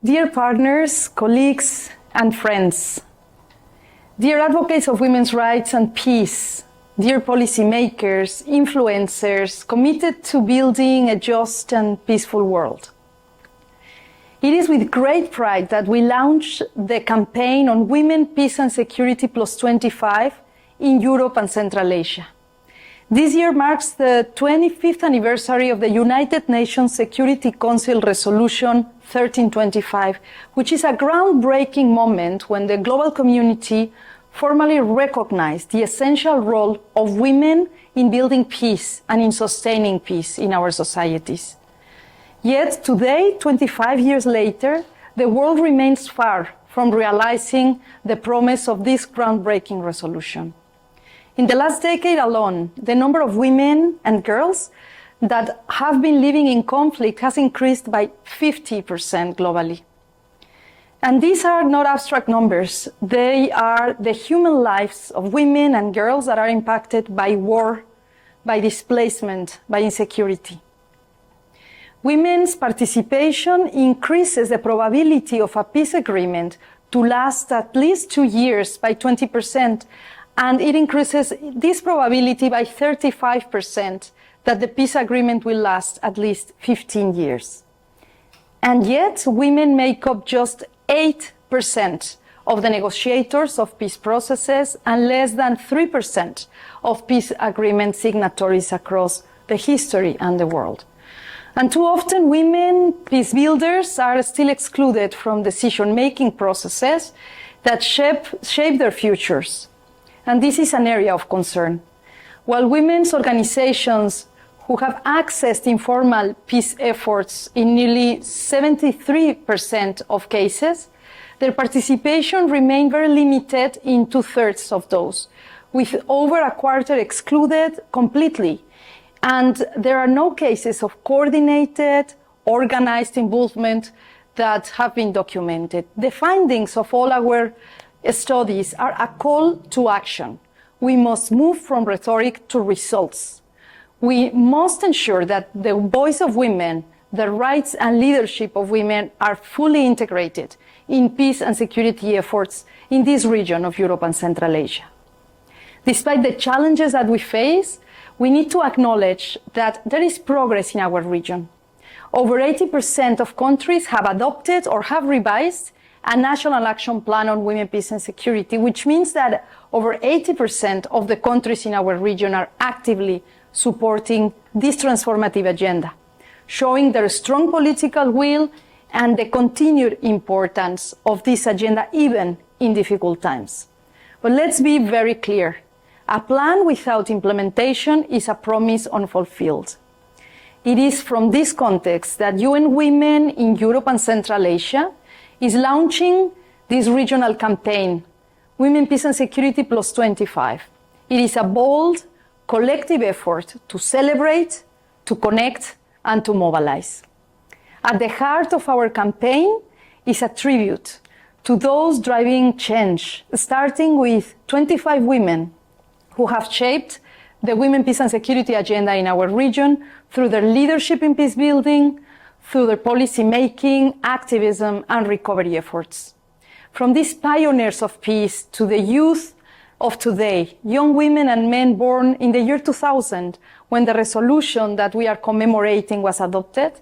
Dear partners, colleagues, and friends, dear advocates of women's rights and peace, dear policymakers, influencers committed to building a just and peaceful world. It is with great pride that we launch the campaign on Women, Peace and Security plus 25 in Europe and Central Asia. This year marks the 25th anniversary of the United Nations Security Council Resolution 1325, which is a groundbreaking moment when the global community formally recognized the essential role of women in building peace and in sustaining peace in our societies. Yet today, 25 years later, the world remains far from realizing the promise of this groundbreaking resolution. In the last decade alone, the number of women and girls that have been living in conflict has increased by 50% globally. And these are not abstract numbers. They are the human lives of women and girls that are impacted by war, by displacement, by insecurity. Women's participation increases the probability of a peace agreement to last at least 2 years by 20%, and it increases this probability by 35% that the peace agreement will last at least 15 years. And yet, women make up just 8% of the negotiators of peace processes and less than 3% of peace agreement signatories across the history and the world. And too often, women peace builders are still excluded from decision-making processes that shape their futures. And this is an area of concern. While women's organizations who have accessed informal peace efforts in nearly 73% of cases, their participation remained very limited in 2/3 of those, with over a quarter excluded completely. And there are no cases of coordinated, organized involvement that have been documented. The findings of all our studies are a call to action. We must move from rhetoric to results. We must ensure that the voice of women, the rights and leadership of women are fully integrated in peace and security efforts in this region of Europe and Central Asia. Despite the challenges that we face, we need to acknowledge that there is progress in our region. Over 80% of countries have adopted or have revised a national action plan on women, peace and security, which means that over 80% of the countries in our region are actively supporting this transformative agenda, showing their strong political will and the continued importance of this agenda even in difficult times. But let's be very clear. A plan without implementation is a promise unfulfilled. It is from this context that UN Women in Europe and Central Asia is launching this regional campaign, Women, Peace and Security plus 25. It is a bold, collective effort to celebrate, to connect, and to mobilize. At the heart of our campaign is a tribute to those driving change, starting with 25 women who have shaped the Women, Peace and Security agenda in our region through their leadership in peace building, through their policy making, activism, and recovery efforts. From these pioneers of peace to the youth of today, young women and men born in the year 2000, when the resolution that we are commemorating was adopted,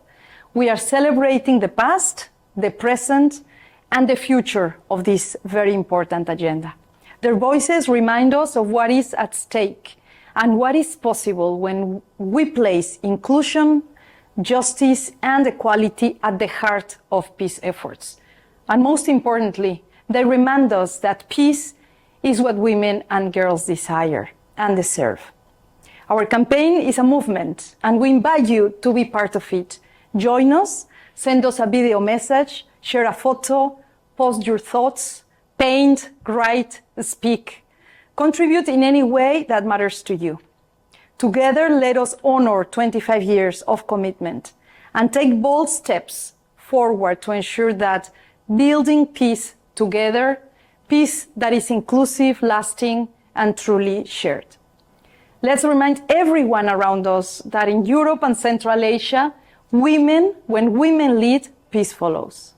we are celebrating the past, the present, and the future of this very important agenda. Their voices remind us of what is at stake and what is possible when we place inclusion, justice, and equality at the heart of peace efforts. And most importantly, they remind us that peace is what women and girls desire and deserve. Our campaign is a movement, and we invite you to be part of it. Join us, send us a video message, share a photo, post your thoughts, paint, write, speak. Contribute in any way that matters to you. Together, let us honor 25 years of commitment and take bold steps forward to ensure that building peace together, peace that is inclusive, lasting, and truly shared. Let's remind everyone around us that in Europe and Central Asia, when women lead, peace follows.